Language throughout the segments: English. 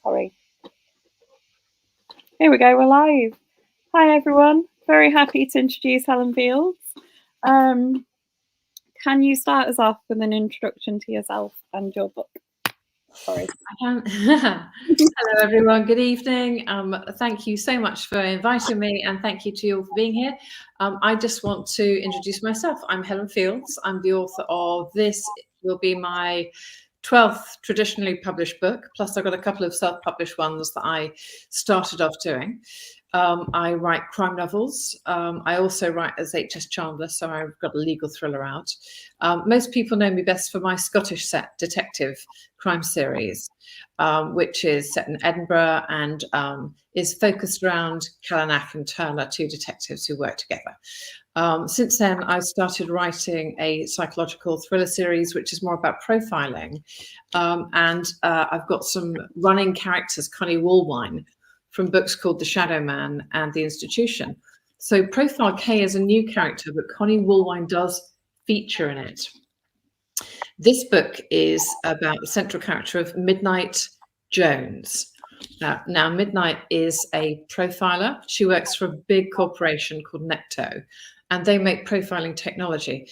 Sorry. Here we go, we're live. Hi everyone, very happy to introduce Helen Fields. Can you start us off with an introduction to yourself and your book? Sorry. Hello everyone, good evening. Thank you so much for inviting me, and thank you to you all for being here. I just want to introduce myself. I'm Helen Fields. I'm the author of this. It will be my 12th traditionally published book, plus I've got a couple of self-published ones that I started off doing. I write crime novels. I also write as H.S. Chandler, so I've got a legal thriller out. Most people know me best for my Scottish set detective crime series, which is set in Edinburgh and is focused around Calenach and Turner, two detectives who work together. Since then, I started writing a psychological thriller series, which is more about profiling. And I've got some running characters, Connie Wallwine, from books called The Shadow Man and The Institution. So Profile K is a new character, but Connie Wallwine does feature in it. This book is about the central character of Midnight Jones. Now, Midnight is a profiler. She works for a big corporation called Necto, and they make profiling technology.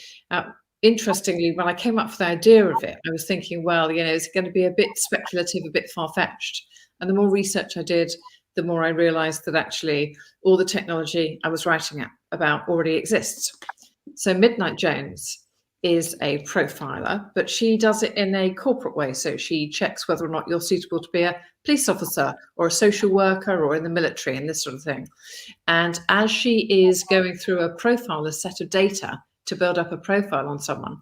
Interestingly, when I came up with the idea of it, I was thinking, well, you know, it's going to be a bit speculative, a bit far-fetched. And the more research I did, the more I realized that actually all the technology I was writing about already exists. So Midnight Jones is a profiler, but she does it in a corporate way. So she checks whether or not you're suitable to be a police officer or a social worker or in the military and this sort of thing. And as she is going through a profile, a set of data to build up a profile on someone,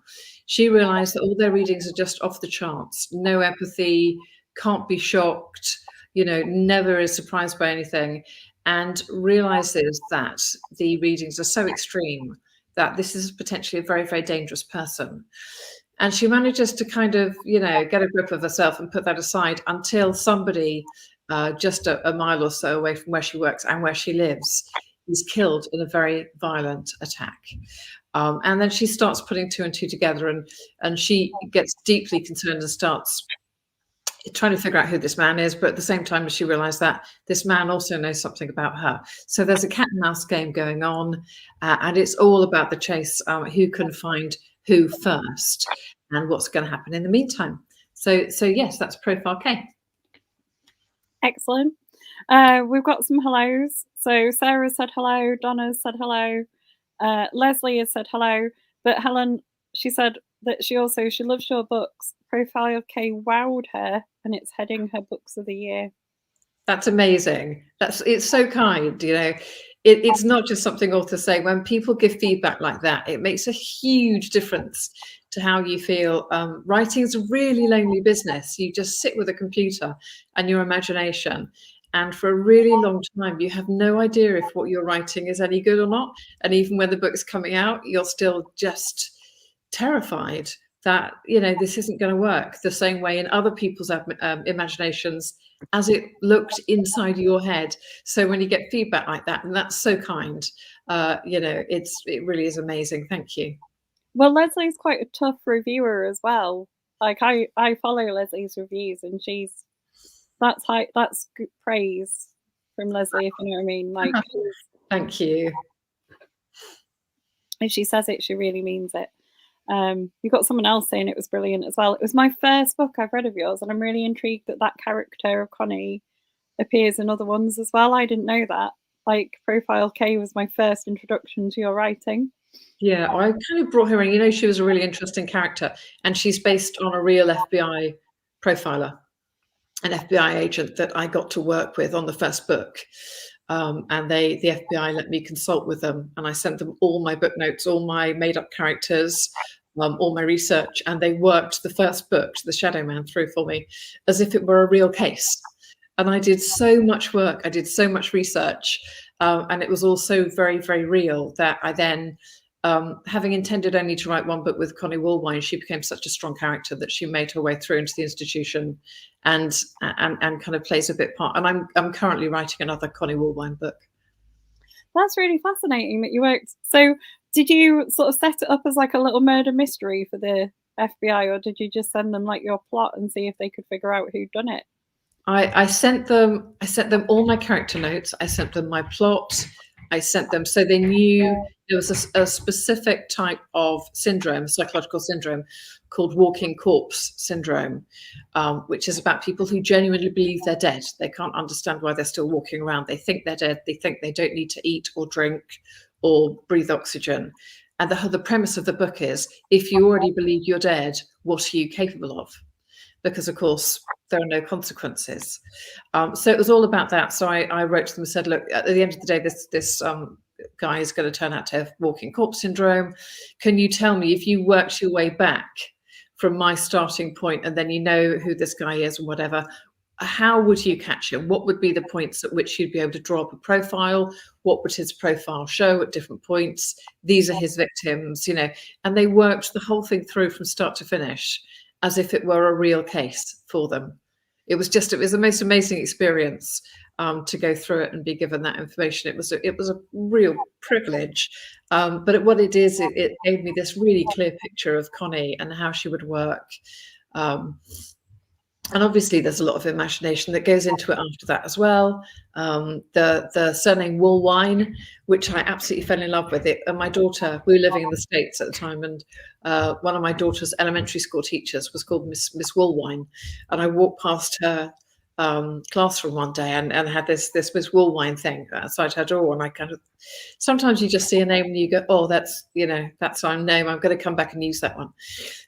she realized that all their readings are just off the charts. No empathy, can't be shocked, you know, never is surprised by anything, and realizes that the readings are so extreme that this is potentially a very, very dangerous person. And she manages to kind of, you know, get a grip of herself and put that aside until somebody just a mile or so away from where she works and where she lives is killed in a very violent attack. And then she starts putting two and two together, and she gets deeply concerned and starts trying to figure out who this man is, but at the same time, she realized that this man also knows something about her. So there's a cat and mouse game going on, and it's all about the chase, who can find who first and what's going to happen in the meantime. So yes, that's Profile K. Excellent. We've got some hellos. So Sarah said hello, Donna said hello, Leslie has said hello, but Helen, she said that she loves your books. Profile K wowed her, and it's heading her books of the year. That's amazing. It's so kind, you know. It's not just something authors say. When people give feedback like that, it makes a huge difference to how you feel. Writing is a really lonely business. You just sit with a computer and your imagination, and for a really long time, you have no idea if what you're writing is any good or not. And even when the book's coming out, you're still just terrified that, you know, this isn't going to work the same way in other people's imaginations as it looked inside your head. So when you get feedback like that, and that's so kind, you know, it really is amazing. Thank you. Well, Leslie's quite a tough reviewer as well. Like I follow Leslie's reviews, and that's good praise from Leslie, if you know what I mean. Like, thank you. If she says it, she really means it. You've got someone else saying it was brilliant as well. It was my first book I've read of yours, and I'm really intrigued that character of Connie appears in other ones as well. I didn't know that. Like, Profile K was my first introduction to your writing. Yeah, I kind of brought her in. You know, she was a really interesting character, and she's based on a real FBI profiler, an FBI agent that I got to work with on the first book. And the FBI let me consult with them, and I sent them all my book notes, all my made-up characters, all my research, and they worked the first book, The Shadow Man, through for me as if it were a real case. And I did so much work, I did so much research, and it was all so very, very real that I then, having intended only to write one book with Connie Wallwine, she became such a strong character that she made her way through into the institution and kind of plays a bit part. And I'm currently writing another Connie Wallwine book. That's really fascinating that you worked. So did you sort of set it up as like a little murder mystery for the FBI, or did you just send them like your plot and see if they could figure out who'd done it? I sent them all my character notes. I sent them my plot. I sent them so they knew there was a specific type of syndrome, psychological syndrome, called walking corpse syndrome, which is about people who genuinely believe they're dead. They can't understand why they're still walking around. They think they're dead. They think they don't need to eat or drink or breathe oxygen. And the premise of the book is, if you already believe you're dead, what are you capable of? Because, of course, there are no consequences. So it was all about that. So I wrote to them and said, look, at the end of the day, this guy is going to turn out to have walking corpse syndrome. Can you tell me, if you worked your way back from my starting point and then you know who this guy is and whatever, how would you catch him? What would be the points at which you'd be able to draw up a profile? What would his profile show at different points? These are his victims, and they worked the whole thing through from start to finish as if it were a real case for them. It was the most amazing experience to go through it and be given that information. It was a real privilege. But what it is, it gave me this really clear picture of Connie and how she would work. And obviously, there's a lot of imagination that goes into it after that as well. The surname Woolwine, which I absolutely fell in love with it. And my daughter, we were living in the States at the time, and one of my daughter's elementary school teachers was called Miss Woolwine. And I walked past her classroom one day and had this Miss Woolwine thing outside her door. And I sometimes you just see a name and you go, oh, that's our name. I'm going to come back and use that one.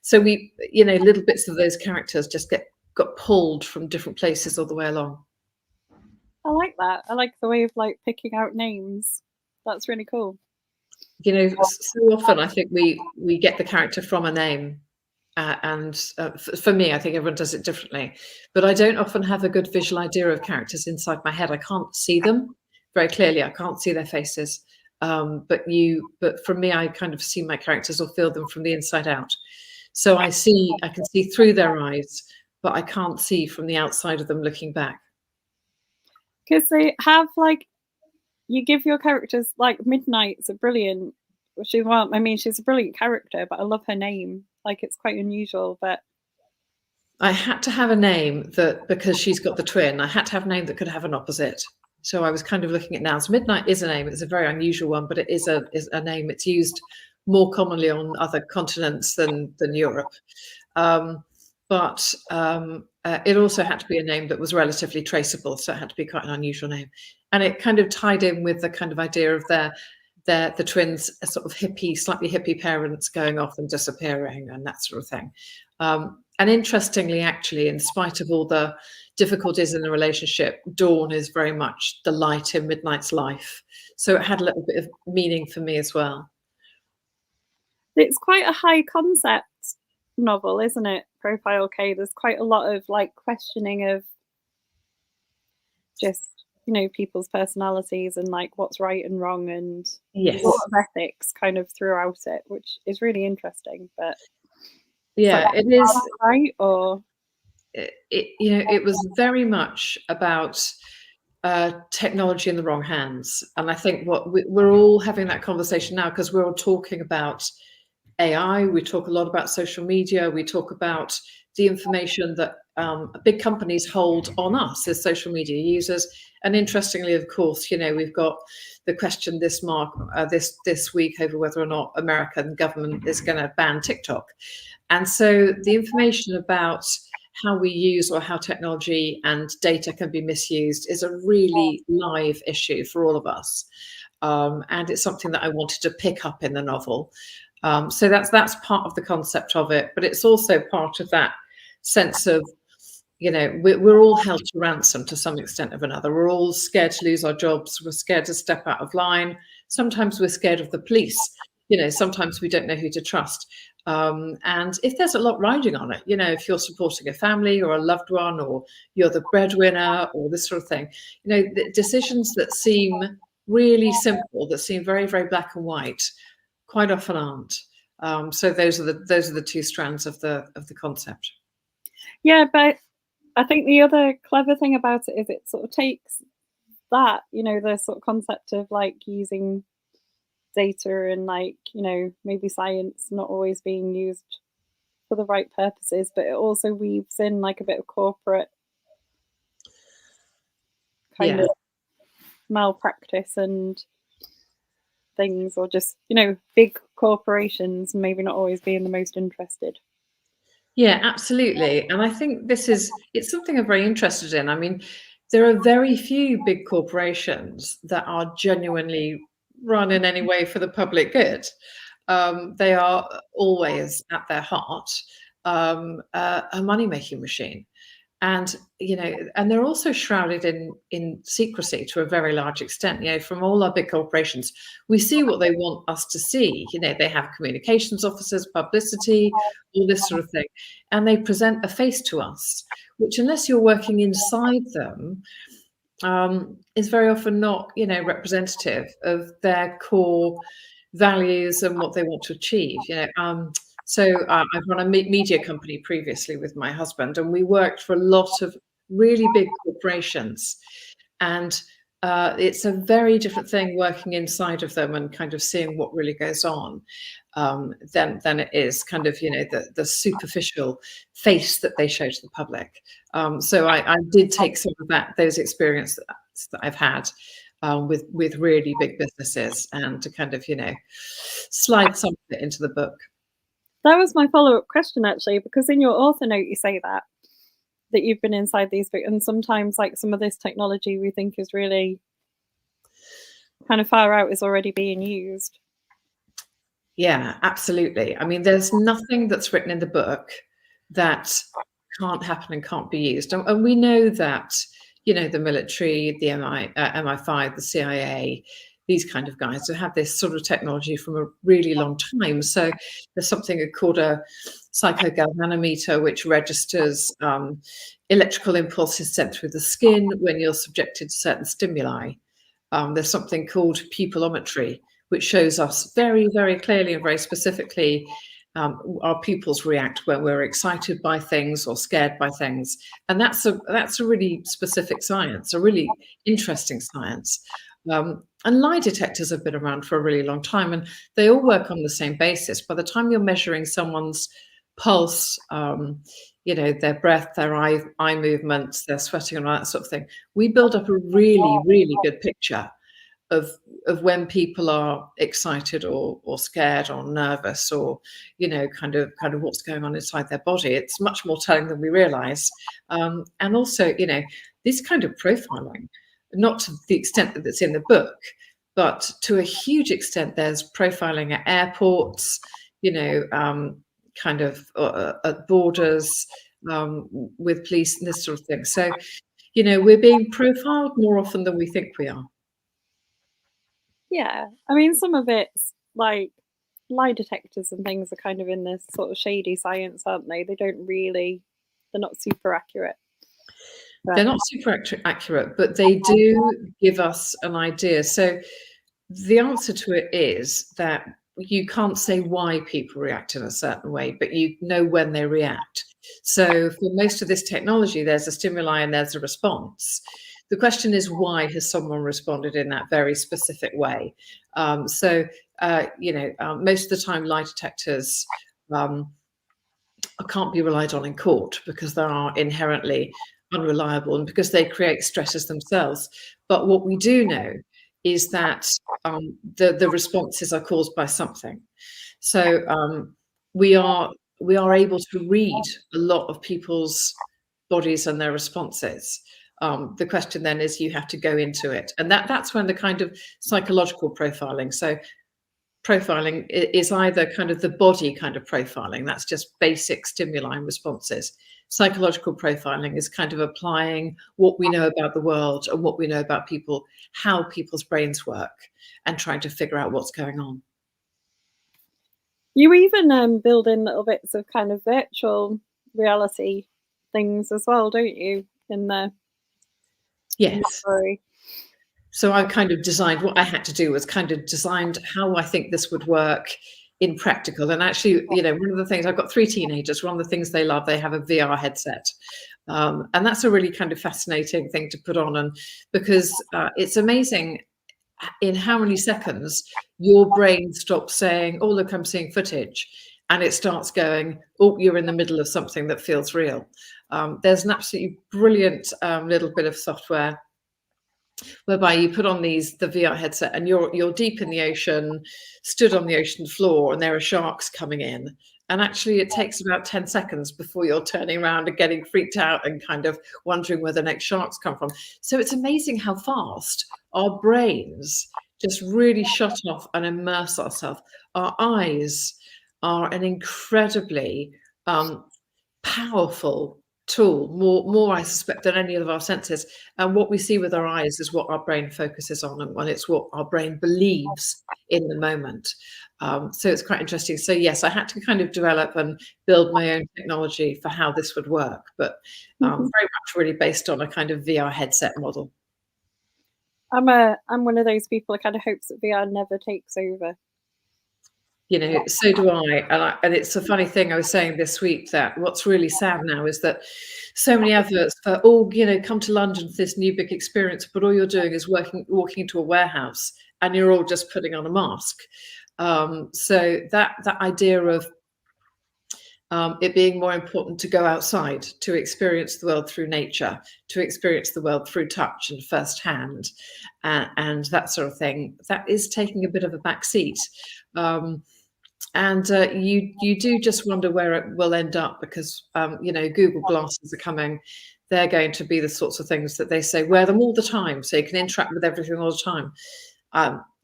So we, little bits of those characters just got pulled from different places all the way along. I like that. I like the way of picking out names. That's really cool. So often I think we get the character from a name, and for me, I think everyone does it differently. But I don't often have a good visual idea of characters inside my head. I can't see them very clearly. I can't see their faces. But for me, I kind of see my characters or feel them from the inside out. So I can see through their eyes, but I can't see from the outside of them looking back. Because they have you give your characters Midnight's a brilliant. She's a brilliant character, but I love her name. It's quite unusual, but I had to have a name because she's got the twin. I had to have a name that could have an opposite. So I was kind of looking at nouns. Midnight is a name. It's a very unusual one, but it is a name. It's used more commonly on other continents than Europe. But it also had to be a name that was relatively traceable, so it had to be quite an unusual name. And it kind of tied in with the kind of idea of the twins, sort of slightly hippie parents going off and disappearing and that sort of thing. And interestingly, actually, in spite of all the difficulties in the relationship, Dawn is very much the light in Midnight's life. So it had a little bit of meaning for me as well. It's quite a high concept novel, isn't it? Profile K. There's quite a lot of questioning of just people's personalities and what's right and wrong, and yes, a lot of ethics kind of throughout it, which is really interesting. But yeah, it is right, or it was very much about technology in the wrong hands. And I think we're all having that conversation now because we're all talking about AI. We talk a lot about social media. We talk about the information that big companies hold on us as social media users. And interestingly, of course, we've got the question this week over whether or not American government is going to ban TikTok. And so the information about how we use or how technology and data can be misused is a really live issue for all of us. And it's something that I wanted to pick up in the novel. So that's part of the concept of it, but it's also part of that sense of, we're all held to ransom to some extent or another. We're all scared to lose our jobs. We're scared to step out of line. Sometimes we're scared of the police. Sometimes we don't know who to trust. And if there's a lot riding on it, if you're supporting a family or a loved one, or you're the breadwinner or this sort of thing, the decisions that seem really simple, that seem very, very black and white, quite often aren't. So those are the two strands of the concept. Yeah, but I think the other clever thing about it is it sort of takes that, the sort of concept of using data and maybe science not always being used for the right purposes, but it also weaves in like a bit of corporate kind of malpractice and things, or just, you know, big corporations maybe not always being the most interested. Yeah, absolutely. And I think it's something I'm very interested in. I mean, there are very few big corporations that are genuinely run in any way for the public good. They are always at their heart a money-making machine. And and they're also shrouded in secrecy to a very large extent. From all our big corporations, we see what they want us to see. They have communications officers, publicity, all this sort of thing, and they present a face to us, which, unless you're working inside them, is very often not representative of their core values and what they want to achieve. So I've run a media company previously with my husband, and we worked for a lot of really big corporations. And it's a very different thing working inside of them and kind of seeing what really goes on than it is kind of, the superficial face that they show to the public. So I did take some of those experiences that I've had with really big businesses, and to kind of, slide some of it into the book. That was my follow-up question, actually, because in your author note you say that you've been inside these, and sometimes like some of this technology we think is really kind of far out is already being used. Yeah, absolutely. I mean, there's nothing that's written in the book that can't happen and can't be used. And we know that, the military, the MI5, the CIA, these kind of guys who have this sort of technology from a really long time. So there's something called a psychogalvanometer, which registers electrical impulses sent through the skin when you're subjected to certain stimuli. There's something called pupillometry, which shows us very, very clearly and very specifically our pupils react when we're excited by things or scared by things. And that's a really specific science, a really interesting science. And lie detectors have been around for a really long time, and they all work on the same basis. By the time you're measuring someone's pulse, their breath, their eye movements, their sweating, and all that sort of thing, we build up a really, really good picture of when people are excited or scared or nervous, or kind of what's going on inside their body. It's much more telling than we realize. And also, this kind of profiling, not to the extent that it's in the book, but to a huge extent, there's profiling at airports, kind of at borders, with police and this sort of thing. So, we're being profiled more often than we think we are. Yeah, I mean, some of it's like lie detectors and things are kind of in this sort of shady science, aren't they? They're not super accurate. They're not super accurate, but they do give us an idea. So the answer to it is that you can't say why people react in a certain way, but you know when they react. So for most of this technology, there's a stimuli and there's a response. The question is, why has someone responded in that very specific way? Most of the time, lie detectors can't be relied on in court because they are inherently unreliable and because they create stresses themselves. But what we do know is that the responses are caused by something. So we are able to read a lot of people's bodies and their responses. The question then is, you have to go into it, and that's when the kind of psychological profiling. So profiling is either kind of the body kind of profiling, that's just basic stimuli and responses. Psychological profiling is kind of applying what we know about the world and what we know about people, how people's brains work, and trying to figure out what's going on. You even build in little bits of kind of virtual reality things as well, don't you? In the story. So I kind of designed, what I had to do was kind of designed how I think this would work in practical. And actually, one of the things, I've got 3 teenagers, one of the things they love, they have a VR headset. And that's a really kind of fascinating thing to put on. And because it's amazing in how many seconds your brain stops saying, oh, look, I'm seeing footage. and it starts going, oh, you're in the middle of something that feels real. There's an absolutely brilliant little bit of software whereby you put on the VR headset and you're deep in the ocean, stood on the ocean floor, and there are sharks coming in. And actually, it takes about 10 seconds before you're turning around and getting freaked out and kind of wondering where the next sharks come from. So it's amazing how fast our brains just really shut off and immerse ourselves. Our eyes are an incredibly powerful tool, more I suspect than any of our senses. And what we see with our eyes is what our brain focuses on, and it's what our brain believes in the moment. So it's quite interesting. So yes, I had to kind of develop and build my own technology for how this would work, but very much really based on a kind of VR headset model. I'm one of those people that kind of hopes that VR never takes over. You know, so do I. And it's a funny thing I was saying this week, that what's really sad now is that so many adverts for, oh, you know, come to London for this new big experience, but all you're doing is walking into a warehouse and you're all just putting on a mask. So that idea of it being more important to go outside, to experience the world through nature, to experience the world through touch and firsthand, and that sort of thing, that is taking a bit of a back seat. And you do just wonder where it will end up, because you know, Google Glasses are coming. They're going to be the sorts of things that they say wear them all the time, so you can interact with everything all the time.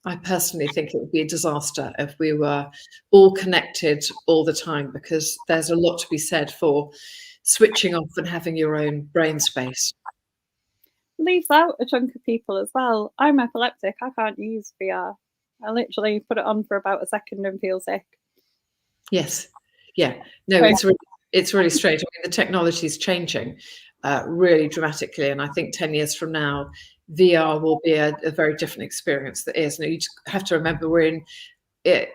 I personally think it would be a disaster if we were all connected all the time, because there's a lot to be said for switching off and having your own brain space. Leaves out a chunk of people as well. I'm epileptic. I can't use VR. I literally put it on for about a second and feel sick. Yes. Yeah. No, it's really strange. I mean, the technology is changing really dramatically, and I think 10 years from now, VR will be a very different experience. That is, you have to remember we're in,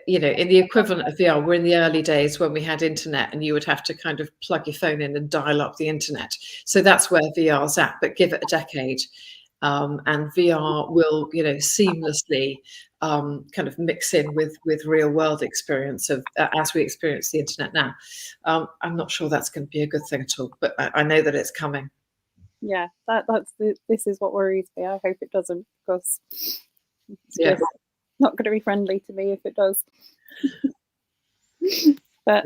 you know, in the equivalent of VR, we're in the early days when we had internet, and you would have to kind of plug your phone in and dial up the internet. So that's where VR's at. But give it a decade, and VR will, you know, seamlessly kind of mix in with real world experience of as we experience the internet now. I'm not sure that's going to be a good thing at all, but I know that it's coming. Yeah, this is what worries me. I hope it doesn't, because it's just not going to be friendly to me if it does. But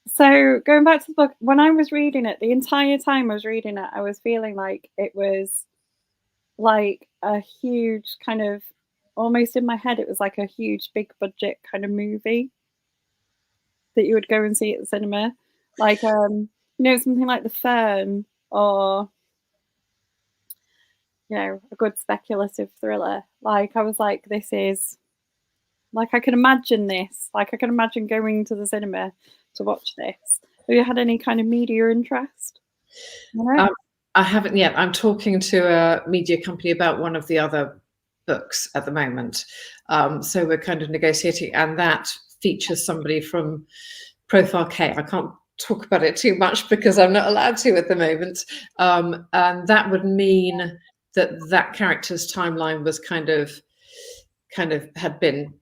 so going back to the book, when I was reading it, the entire time I was reading it, I was feeling like it was like a huge kind of, almost in my head, it was like a huge big budget kind of movie that you would go and see at the cinema, like you know, something like The Firm, or you know, a good speculative thriller. Like I was like, this is like, I can imagine this. Like I can imagine going to the cinema to watch this. Have you had any kind of media interest? I haven't yet. I'm talking to a media company about one of the other books at the moment. So we're kind of negotiating, and that features somebody from Profile K. I can't talk about it too much because I'm not allowed to at the moment. And that would mean that character's timeline was kind of had been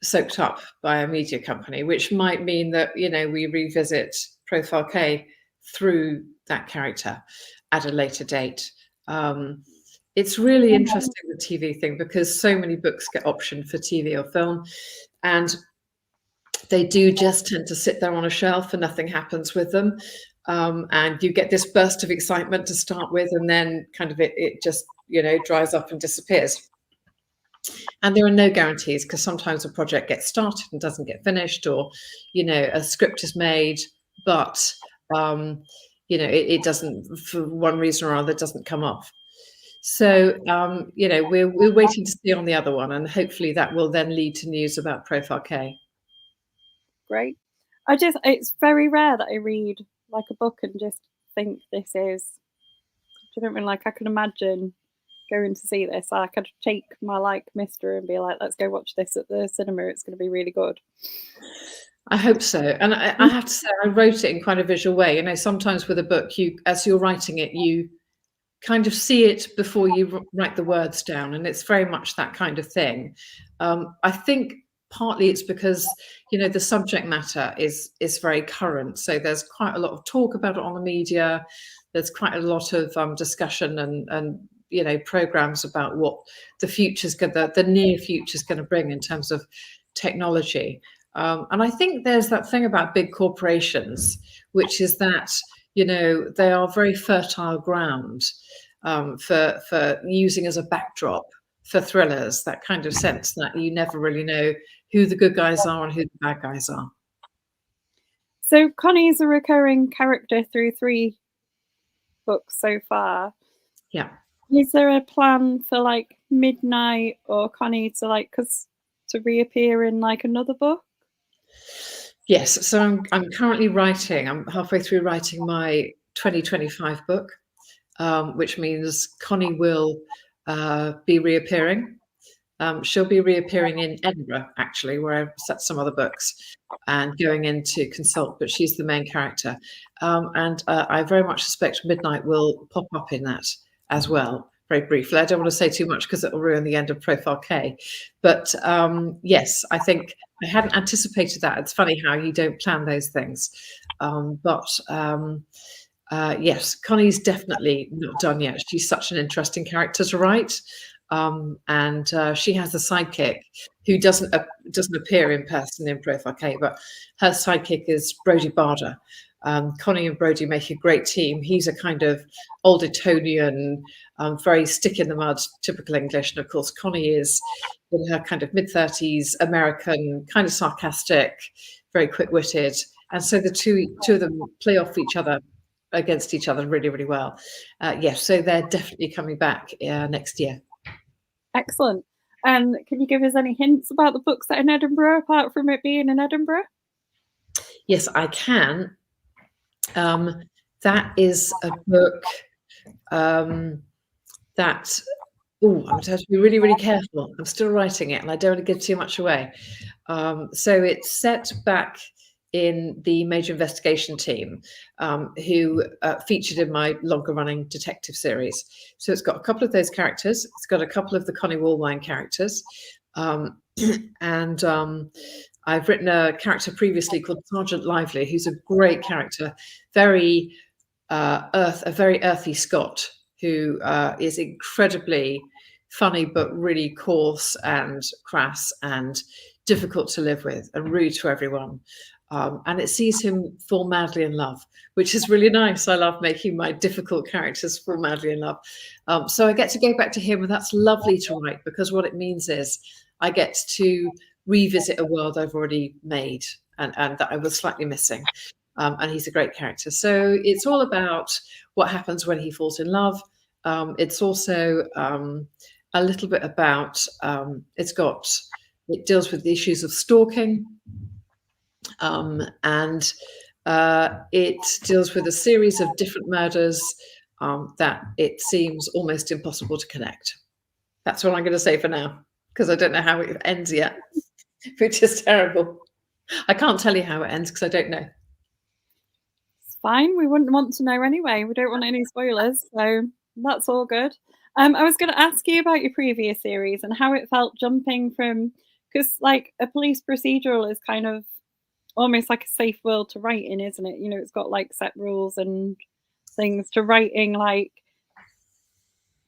soaked up by a media company, which might mean that, you know, we revisit Profile K through that character at a later date. It's really interesting, the TV thing, because so many books get optioned for TV or film, and they do just tend to sit there on a shelf and nothing happens with them. And you get this burst of excitement to start with, and then kind of it just, you know, dries up and disappears. And there are no guarantees, because sometimes a project gets started and doesn't get finished, or, you know, a script is made, but you know, it doesn't, for one reason or other, doesn't come off. So you know, we're waiting to see on the other one, and hopefully that will then lead to news about Profile K. Great. It's very rare that I read like a book and just think this is, I don't mean, like I can imagine going to see this. I could take my like mister and be like, let's go watch this at the cinema. It's going to be really good. I hope so. And I have to say, I wrote it in quite a visual way. You know, sometimes with a book, as you're writing it, you kind of see it before you write the words down, and it's very much that kind of thing. I think partly it's because, the subject matter is very current. So there's quite a lot of talk about it on the media. There's quite a lot of discussion and programs about what the near future is going to bring in terms of technology. And I think there's that thing about big corporations, which is that they are very fertile ground for using as a backdrop for thrillers. That kind of sense that you never really know who the good guys are and who the bad guys are. So Connie's a recurring character through 3 books so far. Yeah. Is there a plan for like Midnight or Connie to reappear in like another book? Yes. So I'm currently writing. I'm halfway through writing my 2025 book, which means Connie will be reappearing. She'll be reappearing in Edinburgh, actually, where I've set some other books and going in to consult, but she's the main character. And I very much suspect Midnight will pop up in that as well, very briefly. I don't want to say too much because it will ruin the end of Profile K. But yes, I think I hadn't anticipated that. It's funny how you don't plan those things. Yes, Connie's definitely not done yet. She's such an interesting character to write. And she has a sidekick who doesn't appear in person in Profile K, but her sidekick is Brodie Barder. Connie and Brodie make a great team. He's a kind of old Etonian, very stick in the mud, typical English. And of course, Connie is in her kind of mid-30s, American, kind of sarcastic, very quick-witted. And so the two of them play off against each other really, really well. Yes, so they're definitely coming back next year. Excellent. And can you give us any hints about the books that are in Edinburgh, apart from it being in Edinburgh? Yes, I can. That is a book that, I'm going to have to be really, really careful. I'm still writing it and I don't want to give too much away. So it's set back in the Major Investigation team, who featured in my longer running detective series. So it's got a couple of those characters. It's got a couple of the Connie Wallwine characters. And I've written a character previously called Sergeant Lively, who's a great character, a very earthy Scot who is incredibly funny, but really coarse and crass and difficult to live with and rude to everyone. And it sees him fall madly in love, which is really nice. I love making my difficult characters fall madly in love. So I get to go back to him, and that's lovely to write, because what it means is I get to revisit a world I've already made and that I was slightly missing. And he's a great character. So it's all about what happens when he falls in love. It's also a little bit about, it deals with the issues of stalking. And it deals with a series of different murders that it seems almost impossible to connect. That's what I'm going to say for now, because I don't know how it ends yet, which is terrible. I can't tell you how it ends because I don't know. It's fine. We wouldn't want to know anyway. We don't want any spoilers, so that's all good. I was going to ask you about your previous series and how it felt jumping from, because like a police procedural is kind of almost like a safe world to write in, isn't it? It's got like set rules and things, to writing like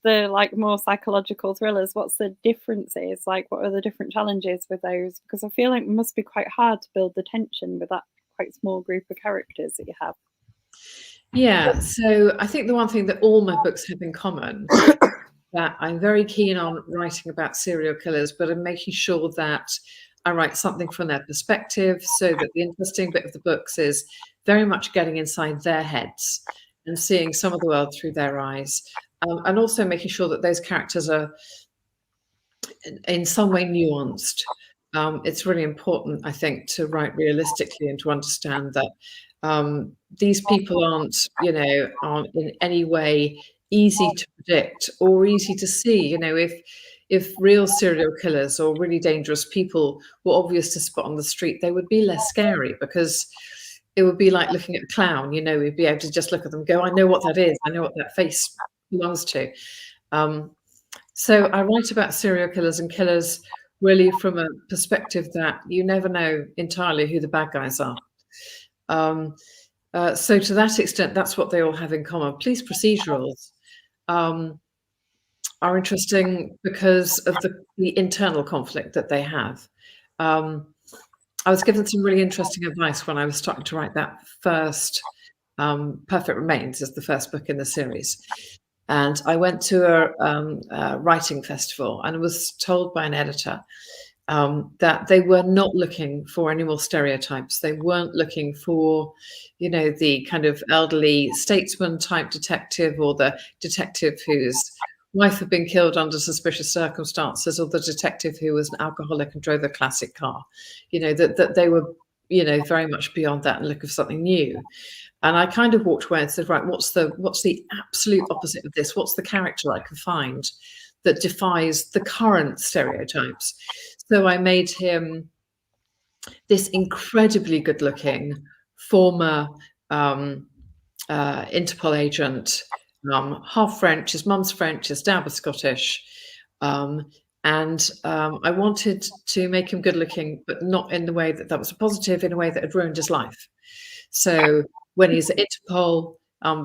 the like more psychological thrillers. What's the differences? Like, what are the different challenges with those? Because I feel like it must be quite hard to build the tension with that quite small group of characters that you have. Yeah, so I think the one thing that all my books have in common that I'm very keen on writing about serial killers, but I'm making sure that I write something from their perspective, so that the interesting bit of the books is very much getting inside their heads and seeing some of the world through their eyes, and also making sure that those characters are in some way nuanced. It's really important, I think, to write realistically and to understand that these people aren't in any way easy to predict or easy to see. If real serial killers or really dangerous people were obvious to spot on the street, they would be less scary, because it would be like looking at a clown. We'd be able to just look at them and go, I know what that is. I know what that face belongs to. So I write about serial killers and killers really from a perspective that you never know entirely who the bad guys are. So to that extent, that's what they all have in common. Police procedurals are interesting because of the internal conflict that they have. I was given some really interesting advice when I was starting to write that first. Perfect Remains is the first book in the series. And I went to a writing festival and was told by an editor that they were not looking for any more stereotypes. They weren't looking for, the kind of elderly statesman type detective, or the detective whose wife had been killed under suspicious circumstances, or the detective who was an alcoholic and drove a classic car. That they were, very much beyond that and look of something new. And I kind of walked away and said, right, what's the absolute opposite of this? What's the character I can find that defies the current stereotypes? So I made him this incredibly good-looking former Interpol agent, half French. His mum's French, his dad was Scottish. And I wanted to make him good-looking, but not in the way that was a positive, in a way that had ruined his life. So when he's at Interpol,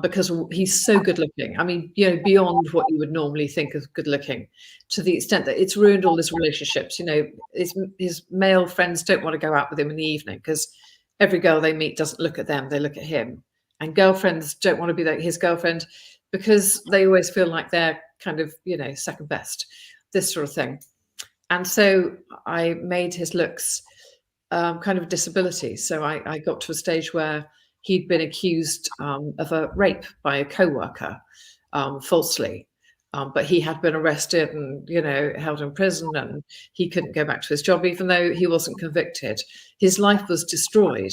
because he's so good looking, I mean, beyond what you would normally think of good looking, to the extent that it's ruined all his relationships. His male friends don't want to go out with him in the evening because every girl they meet doesn't look at them, they look at him. And girlfriends don't want to be like his girlfriend because they always feel like they're kind of, second best, this sort of thing. And so I made his looks kind of a disability. So I got to a stage where he'd been accused of a rape by a co-worker falsely, but he had been arrested and held in prison, and he couldn't go back to his job even though he wasn't convicted. His life was destroyed,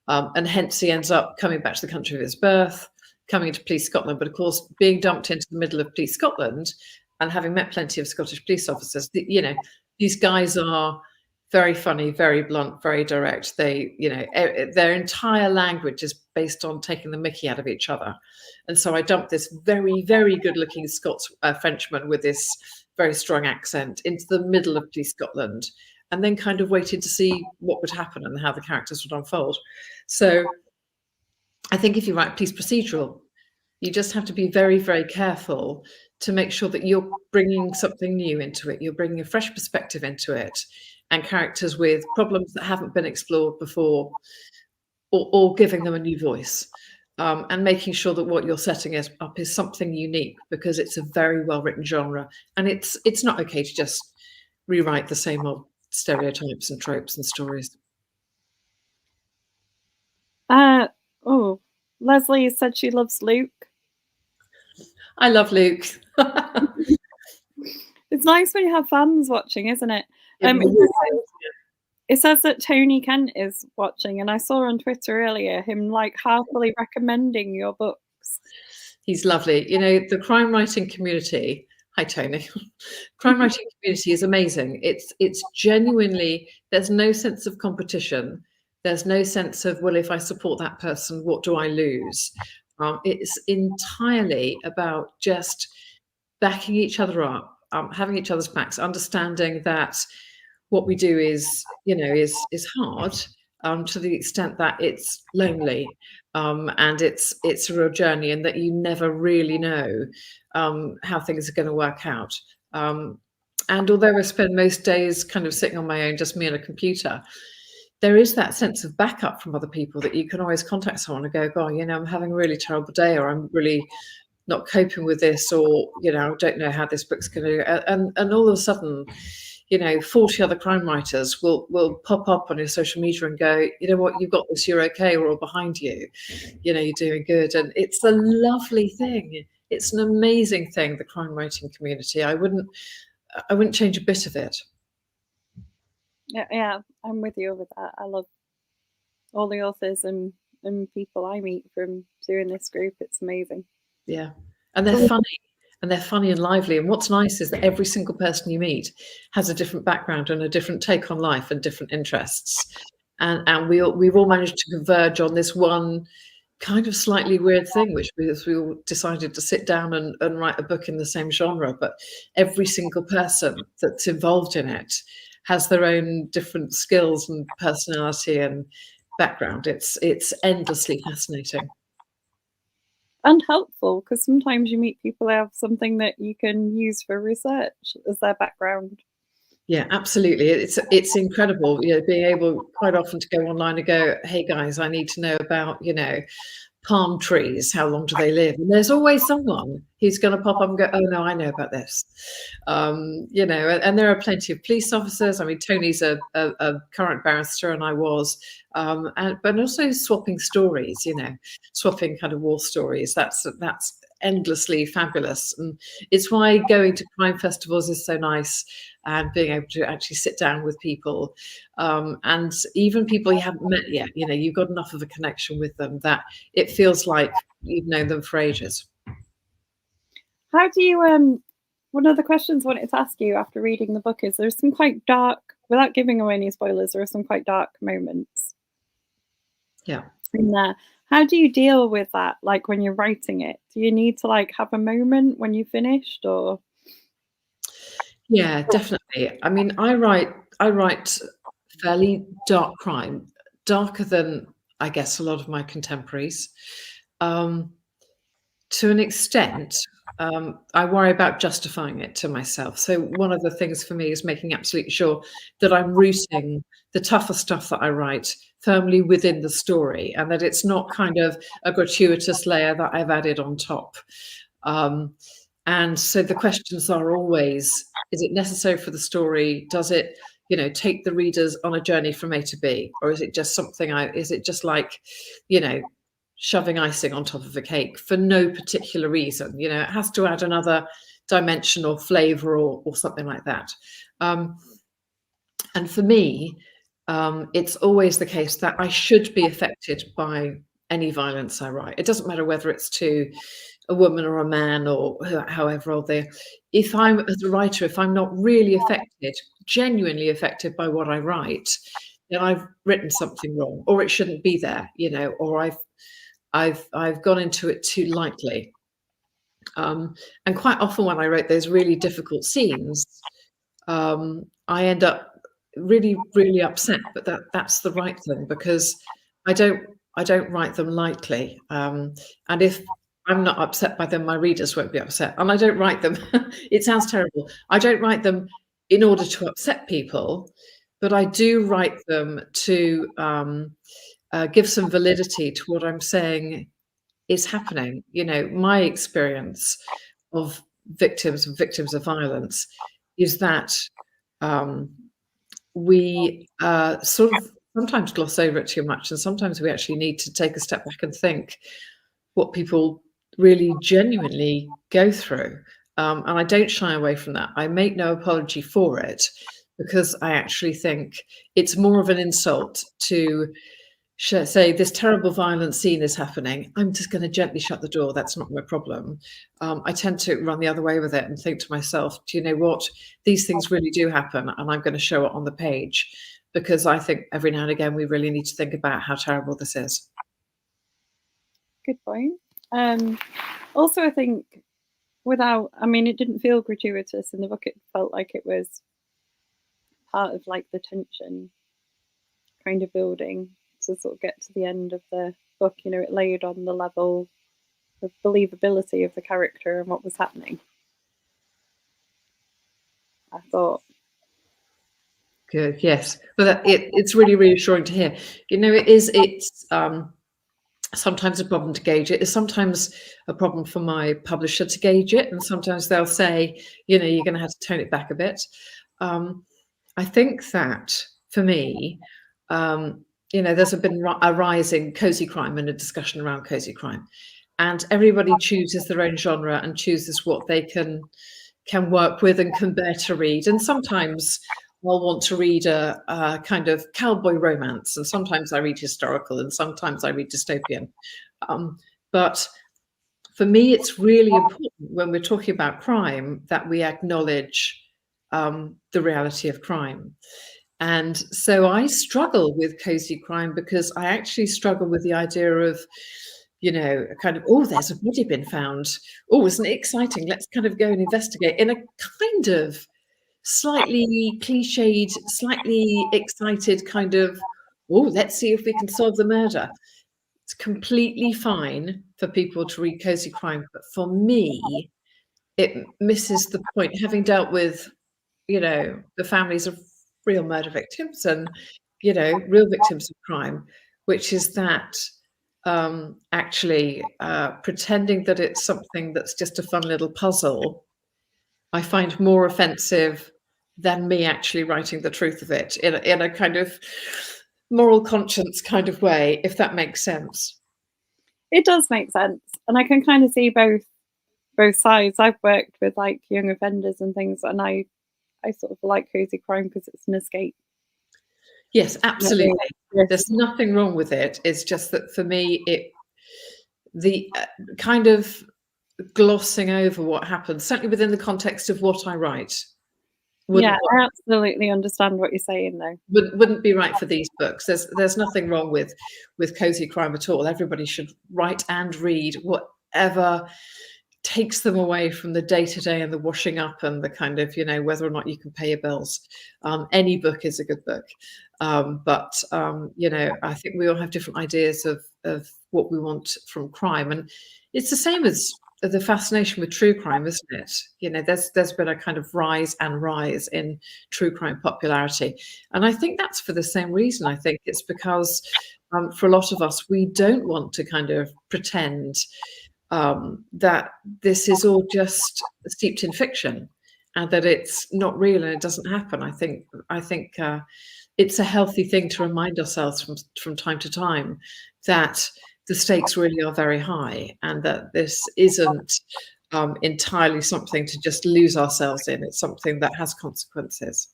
and hence he ends up coming back to the country of his birth, coming into Police Scotland, but of course being dumped into the middle of Police Scotland and having met plenty of Scottish police officers. These guys are very funny, very blunt, very direct. They, their entire language is based on taking the mickey out of each other. And so I dumped this very, very good-looking Frenchman with this very strong accent into the middle of Police Scotland, and then kind of waited to see what would happen and how the characters would unfold. So I think if you write police procedural, you just have to be very, very careful to make sure that you're bringing something new into it. You're bringing a fresh perspective into it, and characters with problems that haven't been explored before, or giving them a new voice, and making sure that what you're setting up is something unique, because it's a very well-written genre, and it's not okay to just rewrite the same old stereotypes and tropes and stories. Leslie said she loves Luke. I love Luke. It's nice when you have fans watching, isn't it? It says that Tony Kent is watching, and I saw on Twitter earlier him heartily recommending your books. He's lovely. The crime writing community. Hi, Tony. Crime writing community is amazing. It's genuinely, there's no sense of competition. There's no sense of, well, if I support that person, what do I lose? It's entirely about just backing each other up, having each other's backs, understanding that what we do is hard, to the extent that it's lonely, and it's a real journey, and that you never really know how things are going to work out. And although I spend most days kind of sitting on my own, just me and a computer, there is that sense of backup from other people, that you can always contact someone and go, God, I'm having a really terrible day, or I'm really not coping with this, or, I don't know how this book's going to, and all of a sudden, 40 other crime writers will pop up on your social media and go, you know what, you've got this, you're okay, we're all behind you, you're doing good. And it's a lovely thing. It's an amazing thing, the crime writing community. I wouldn't change a bit of it. Yeah, I'm with you with that. I love all the authors and people I meet from doing this group. It's amazing. Yeah, and they're funny. And they're funny and lively. And what's nice is that every single person you meet has a different background and a different take on life and different interests. And we've all managed to converge on this one kind of slightly weird thing, which we all decided to sit down and write a book in the same genre. But every single person that's involved in it has their own different skills and personality and background. It's endlessly fascinating. And helpful, because sometimes you meet people who have something that you can use for research as their background. Yeah, absolutely. It's incredible, being able quite often to go online and go, hey guys, I need to know about, palm trees. How long do they live? And there's always someone who's going to pop up and go, oh no, I know about this. And there are plenty of police officers. I mean, Tony's a current barrister, and I was, but also swapping stories, swapping kind of war stories. That's endlessly fabulous, and it's why going to crime festivals is so nice, and being able to actually sit down with people, and even people you haven't met yet. You've got enough of a connection with them that it feels like you've known them for ages. How do you one of the questions I wanted to ask you after reading the book is, there's some quite dark, without giving away any spoilers, there are some quite dark moments Yeah. in there. How do you deal with that? Like when you're writing it, do you need to like have a moment when you finished, or? Yeah, definitely. I mean, I write fairly dark crime, darker than I guess a lot of my contemporaries. To an extent, I worry about justifying it to myself. So one of the things for me is making absolutely sure that I'm rooting the tougher stuff that I write firmly within the story, and that it's not kind of a gratuitous layer that I've added on top. And so the questions are always, is it necessary for the story? Does it, take the readers on a journey from A to B? Or is it just is it just like, shoving icing on top of a cake for no particular reason? It has to add another dimension or flavor or something like that. And for me, it's always the case that I should be affected by any violence I write. It doesn't matter whether it's to a woman or a man or however old they are. If I'm, as a writer, if I'm not really affected, genuinely affected by what I write, then I've written something wrong, or it shouldn't be there, or I've gone into it too lightly. And quite often when I write those really difficult scenes, I end up really, really upset, but that's the right thing, because I don't write them lightly. And if I'm not upset by them, my readers won't be upset. And I don't write them, it sounds terrible. I don't write them in order to upset people, but I do write them to give some validity to what I'm saying is happening. My experience of victims of violence is that we sort of sometimes gloss over it too much, and sometimes we actually need to take a step back and think what people really genuinely go through. And I don't shy away from that. I make no apology for it, because I actually think it's more of an insult to say this terrible violent scene is happening. I'm just going to gently shut the door. That's not my problem. I tend to run the other way with it and think to myself, do you know what? These things really do happen, and I'm going to show it on the page, because I think every now and again we really need to think about how terrible this is. Good point. Also, I think it didn't feel gratuitous in the book. It felt like it was part of like the tension kind of building to sort of get to the end of the book. It laid on the level of believability of the character and what was happening, I thought. Good, yes. But it's really reassuring to hear. It's sometimes a problem to gauge it. It's sometimes a problem for my publisher to gauge it, and sometimes they'll say, you're going to have to tone it back a bit. I think that for me, there's been a rise in cozy crime and a discussion around cozy crime, and everybody chooses their own genre and chooses what they can work with and can bear to read. And sometimes I'll want to read a kind of cowboy romance, and sometimes I read historical, and sometimes I read dystopian. But for me, it's really important when we're talking about crime that we acknowledge the reality of crime. And so I struggle with cozy crime, because I actually struggle with the idea of, kind of, oh, there's a body been found. Oh, isn't it exciting? Let's kind of go and investigate in a kind of slightly cliched, slightly excited kind of, oh, let's see if we can solve the murder. It's completely fine for people to read cozy crime, but for me, it misses the point. Having dealt with, the families of real murder victims and, real victims of crime, which is that actually pretending that it's something that's just a fun little puzzle, I find more offensive than me actually writing the truth of it in a kind of moral conscience kind of way, if that makes sense. It does make sense, and I can kind of see both sides. I've worked with like young offenders and things, and I sort of like cozy crime because it's an escape. Yes, Not really absolutely. There's risk. nothing wrong with it. It's just that for me, the kind of glossing over what happens, certainly within the context of what I write, Yeah, wouldn't I absolutely understand what you're saying though. wouldn't be right for these books. There's nothing wrong with cozy crime at all. Everybody should write and read whatever takes them away from the day-to-day and the washing up and the kind of, whether or not you can pay your bills. Any book is a good book. But I think we all have different ideas of what we want from crime. And it's the same as the fascination with true crime, isn't it? There's been a kind of rise in true crime popularity. And I think that's for the same reason. I think it's because for a lot of us, we don't want to kind of pretend that this is all just steeped in fiction and that it's not real and it doesn't happen. I think it's a healthy thing to remind ourselves from time to time that the stakes really are very high and that this isn't entirely something to just lose ourselves in. It's something that has consequences.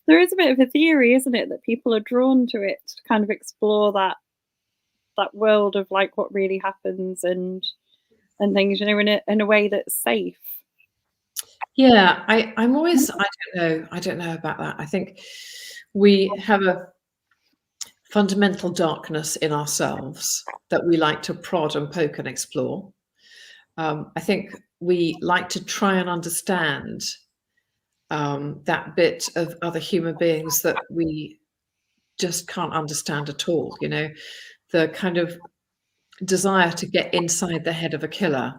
There is a bit of a theory, isn't it, that people are drawn to it to kind of explore that world of like what really happens and things, in a way that's safe. Yeah, I'm always, I don't know about that. I think we have a fundamental darkness in ourselves that we like to prod and poke and explore. I think we like to try and understand that bit of other human beings that we just can't understand at all. The kind of desire to get inside the head of a killer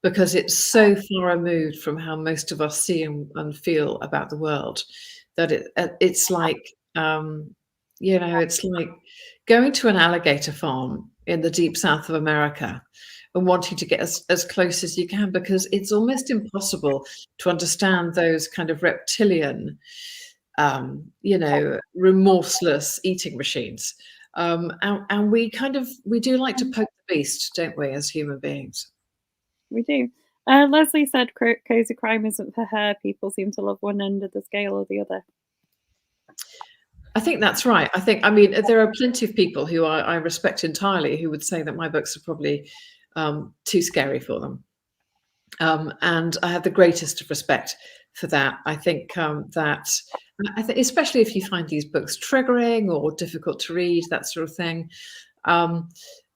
because it's so far removed from how most of us see and feel about the world that it's like it's like going to an alligator farm in the deep south of America and wanting to get as close as you can because it's almost impossible to understand those kind of reptilian remorseless eating machines. And we do like to poke the beast, don't we, as human beings? We do. Leslie said cozy crime isn't for her. People seem to love one end of the scale or the other. I think that's right. I mean, there are plenty of people who I respect entirely who would say that my books are probably too scary for them. And I have the greatest of respect for that. I think especially if you find these books triggering or difficult to read, that sort of thing.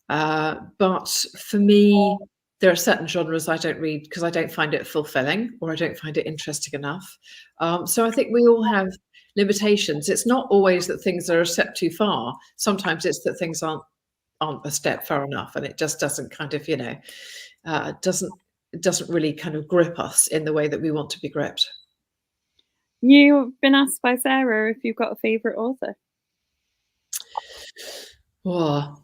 But for me, there are certain genres I don't read because I don't find it fulfilling or I don't find it interesting enough. So I think we all have limitations. It's not always that things are a step too far. Sometimes it's that things aren't a step far enough, and it just doesn't kind of doesn't really kind of grip us in the way that we want to be gripped. You've been asked by Sarah if you've got a favourite author. Oh,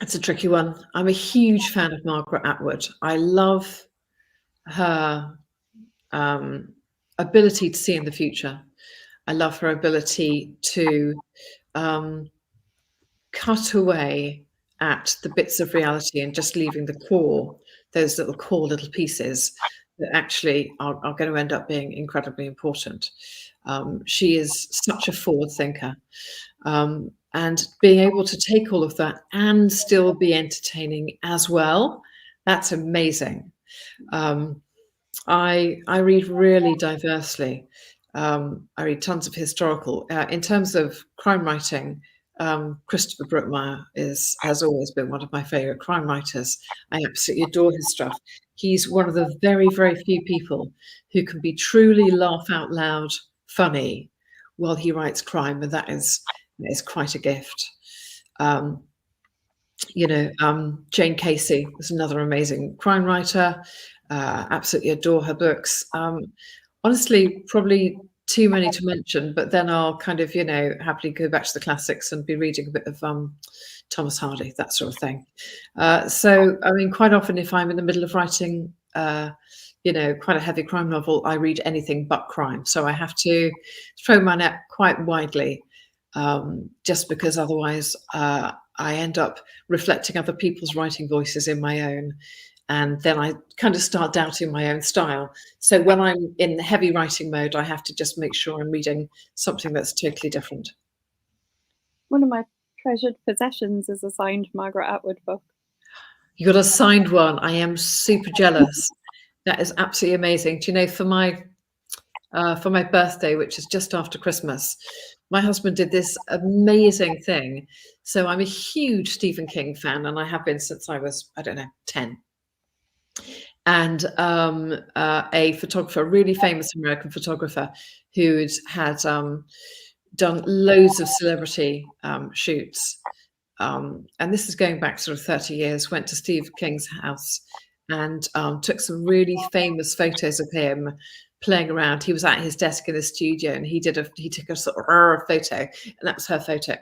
it's a tricky one. I'm a huge fan of Margaret Atwood. I love her ability to see in the future. I love her ability to cut away at the bits of reality and just leaving the core, those little core little pieces that actually are going to end up being incredibly important. She is such a forward thinker. And being able to take all of that and still be entertaining as well, that's amazing. I read really diversely. I read tons of historical. In terms of crime writing, Christopher Brookmeyer has always been one of my favourite crime writers. I absolutely adore his stuff. He's one of the very, very few people who can be truly laugh out loud funny while he writes crime, and that is quite a gift. Jane Casey was another amazing crime writer. Absolutely adore her books. Honestly, probably too many to mention, but then I'll kind of, happily go back to the classics and be reading a bit of Thomas Hardy, that sort of thing. So, I mean, quite often if I'm in the middle of writing, quite a heavy crime novel, I read anything but crime. So I have to throw my net quite widely, just because otherwise I end up reflecting other people's writing voices in my own. And then I kind of start doubting my own style. So when I'm in heavy writing mode, I have to just make sure I'm reading something that's totally different. One of my treasured possessions is a signed Margaret Atwood book. You got a signed one. I am super jealous. That is absolutely amazing. Do you know, for my birthday, which is just after Christmas, my husband did this amazing thing. So I'm a huge Stephen King fan, and I have been since I was, 10. And a photographer, a really famous American photographer, who had done loads of celebrity shoots. And this is going back sort of 30 years, went to Steve King's house and took some really famous photos of him playing around. He was at his desk in the studio, and he took a sort of photo, and that was her photo.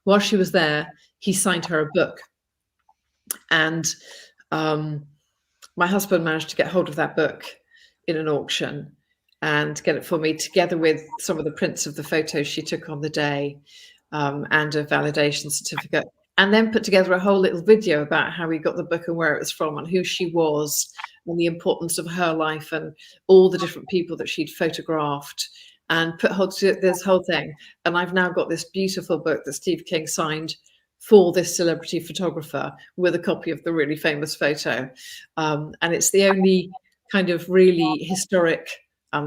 While she was there, he signed her a book. And my husband managed to get hold of that book in an auction and get it for me, together with some of the prints of the photos she took on the day, and a validation certificate, and then put together a whole little video about how he got the book and where it was from and who she was and the importance of her life and all the different people that she'd photographed, and put this whole thing. And I've now got this beautiful book that Steve King signed for this celebrity photographer with a copy of the really famous photo. And it's the only kind of really historic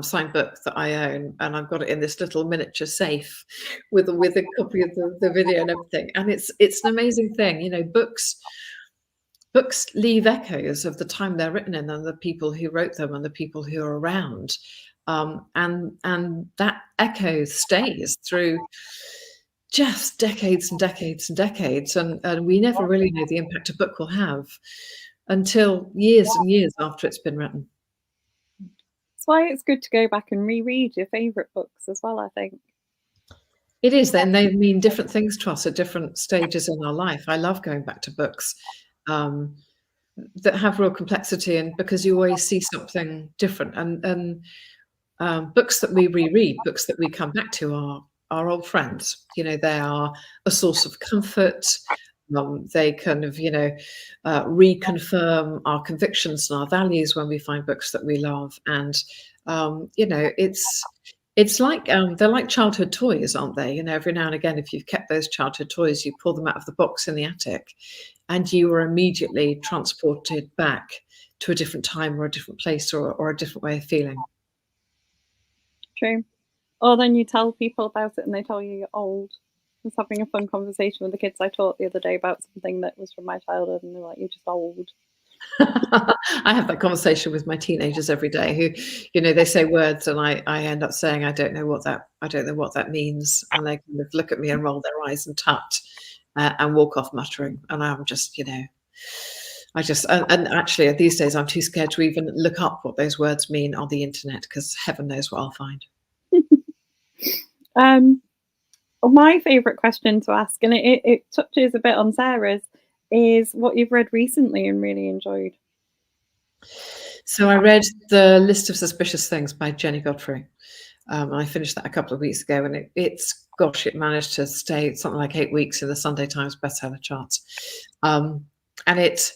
signed book that I own, and I've got it in this little miniature safe with a copy of the video and everything. And it's an amazing thing. Books leave echoes of the time they're written in and the people who wrote them and the people who are around. And that echo stays through just decades and decades and decades. And we never really know the impact a book will have until years and years after it's been written. That's why it's good to go back and reread your favourite books as well, I think. It is, then they mean different things to us at different stages in our life. I love going back to books that have real complexity, and because you always see something different. And books that we reread, books that we come back to, are our old friends. They are a source of comfort. They kind of, reconfirm our convictions and our values when we find books that we love. And, it's like, they're like childhood toys, aren't they? Every now and again, if you've kept those childhood toys, you pull them out of the box in the attic and you are immediately transported back to a different time or a different place or a different way of feeling. True. Or then you tell people about it and they tell you you're old. I was having a fun conversation with the kids I taught the other day about something that was from my childhood, and they're like, "You're just old." I have that conversation with my teenagers every day, who, they say words and I end up saying, I don't know what that means. And they kind of look at me and roll their eyes and tut and walk off muttering. And I'm just, and actually these days I'm too scared to even look up what those words mean on the internet, because heaven knows what I'll find. My favourite question to ask, and it touches a bit on Sarah's, is what you've read recently and really enjoyed. So I read The List of Suspicious Things by Jenny Godfrey. I finished that a couple of weeks ago, and it managed to stay something like 8 weeks in the Sunday Times bestseller charts. And it's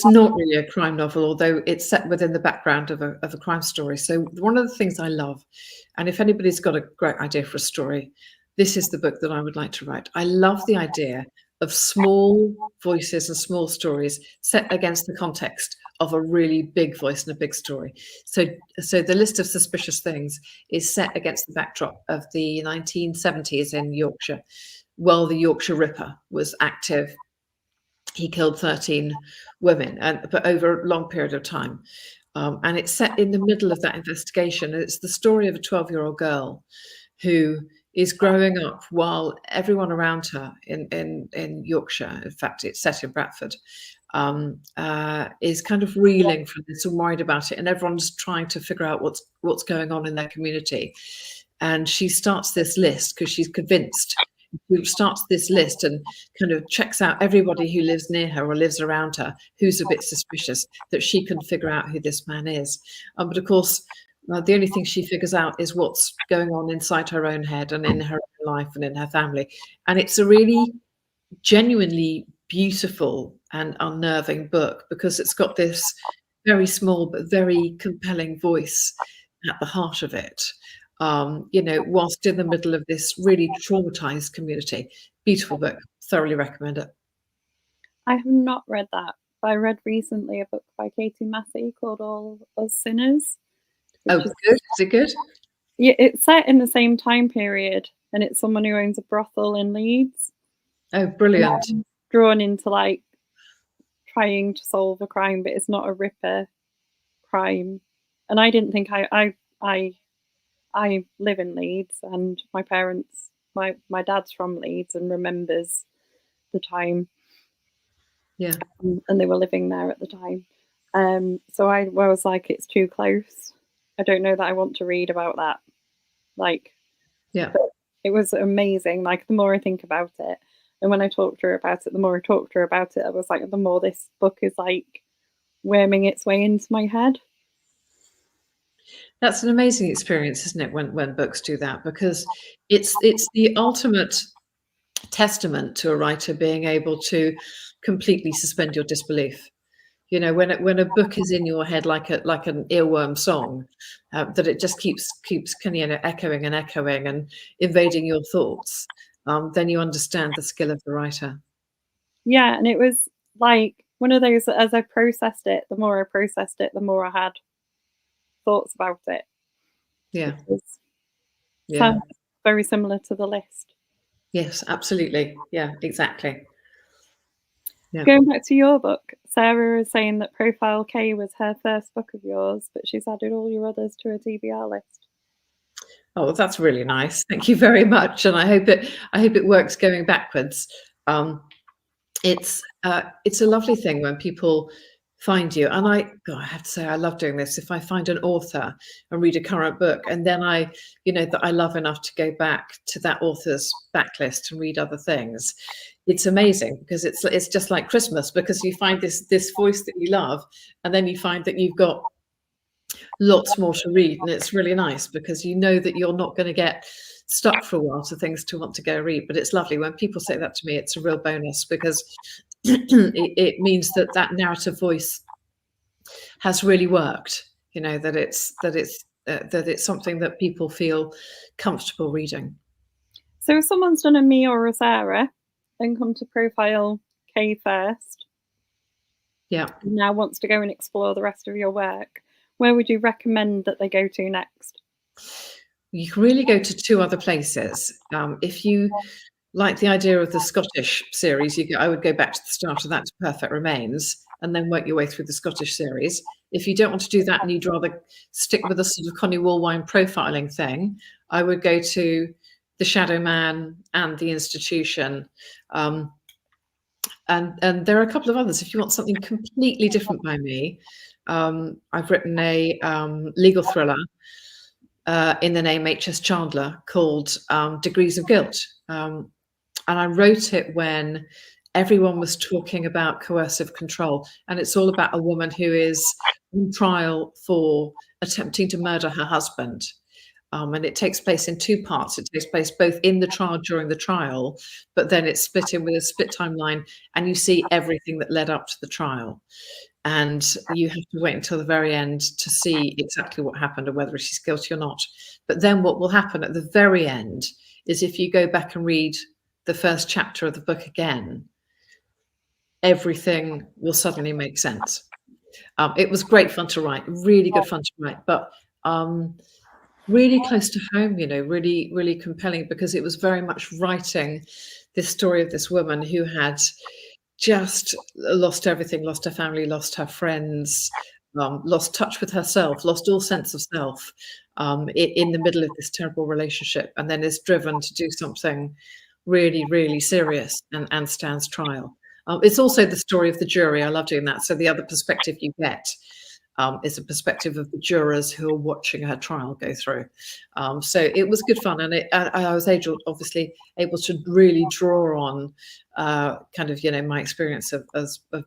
not really a crime novel, although it's set within the background of a crime story. So one of the things I love, and if anybody's got a great idea for a story, this is the book that I would like to write. I love the idea of small voices and small stories set against the context of a really big voice and a big story. So The List of Suspicious Things is set against the backdrop of the 1970s in Yorkshire. while the Yorkshire Ripper was active, he killed 13 women, but over a long period of time. And it's set in the middle of that investigation. It's the story of a 12-year-old girl who is growing up while everyone around her in Yorkshire, in fact, it's set in Bradford, is kind of reeling from this and worried about it, and everyone's trying to figure out what's going on in their community. And she starts this list because she's convinced. She starts this list and kind of checks out everybody who lives near her or lives around her who's a bit suspicious, that she can figure out who this man is. But of course, the only thing she figures out is what's going on inside her own head and in her own life and in her family. And it's a really genuinely beautiful and unnerving book because it's got this very small but very compelling voice at the heart of it. Whilst in the middle of this really traumatized community. Beautiful book. Thoroughly recommend it. I have not read that, but I read recently a book by Katie Massey called All Us Sinners. Oh, good. Is it good? Yeah, it's set in the same time period, and it's someone who owns a brothel in Leeds. Oh, brilliant. Drawn into like trying to solve a crime, but it's not a Ripper crime. And I didn't think I live in Leeds, and my parents, my dad's from Leeds and remembers the time. Yeah. And they were living there at the time. So I was like, it's too close. I don't know that I want to read about that. Like, yeah, it was amazing. Like, the more I think about it, and when I talked to her about it, the more I talked to her about it, I was like, the more this book is like worming its way into my head. That's an amazing experience, isn't it, when books do that? Because it's the ultimate testament to a writer being able to completely suspend your disbelief. When a book is in your head like an earworm song, that it just keeps kind of echoing and echoing and invading your thoughts, then you understand the skill of the writer. Yeah, and it was like one of those, as I processed it, the more I processed it, the more I had thoughts about it. Yeah. Sounds very similar to The List. Yes, absolutely. Yeah, exactly. Yeah. Going back to your book, Sarah is saying that Profile K was her first book of yours, but she's added all your others to her TBR list. Oh, that's really nice. Thank you very much, and I hope it works going backwards. It's a lovely thing when people find you, and I have to say I love doing this. If I find an author and read a current book, and then that I love enough to go back to that author's backlist and read other things, it's amazing because it's just like Christmas, because you find this voice that you love, and then you find that you've got lots more to read, and it's really nice because you know that you're not going to get stuck for a while to things to want to go read. But it's lovely when people say that to me. It's a real bonus because it means that narrative voice has really worked. That it's something that people feel comfortable reading. So if someone's done a me or a Sarah and come to Profile K first, yeah, and now wants to go and explore the rest of your work, where would you recommend that they go to next? You can really go to two other places. If you like the idea of the Scottish series, I would go back to the start of that, to Perfect Remains, and then work your way through the Scottish series. If you don't want to do that and you'd rather stick with a sort of Connie Wallwine profiling thing, I would go to The Shadow Man and The Institution. And there are a couple of others. If you want something completely different by me, I've written a legal thriller in the name H.S. Chandler called Degrees of Guilt. And I wrote it when everyone was talking about coercive control. And it's all about a woman who is on trial for attempting to murder her husband. And it takes place in two parts. It takes place both in the trial, during the trial, but then it's split in with a split timeline, and you see everything that led up to the trial. And you have to wait until the very end to see exactly what happened and whether she's guilty or not. But then what will happen at the very end is, if you go back and read the first chapter of the book again, everything will suddenly make sense. It was great fun to write, really good fun to write, but really close to home, really, really compelling, because it was very much writing this story of this woman who had just lost everything, lost her family, lost her friends, lost touch with herself, lost all sense of self, in the middle of this terrible relationship, and then is driven to do something really, really serious and stands trial. It's also the story of the jury. I love doing that. So the other perspective you get is a perspective of the jurors who are watching her trial go through. So it was good fun, and I was obviously able to really draw on kind of my experience of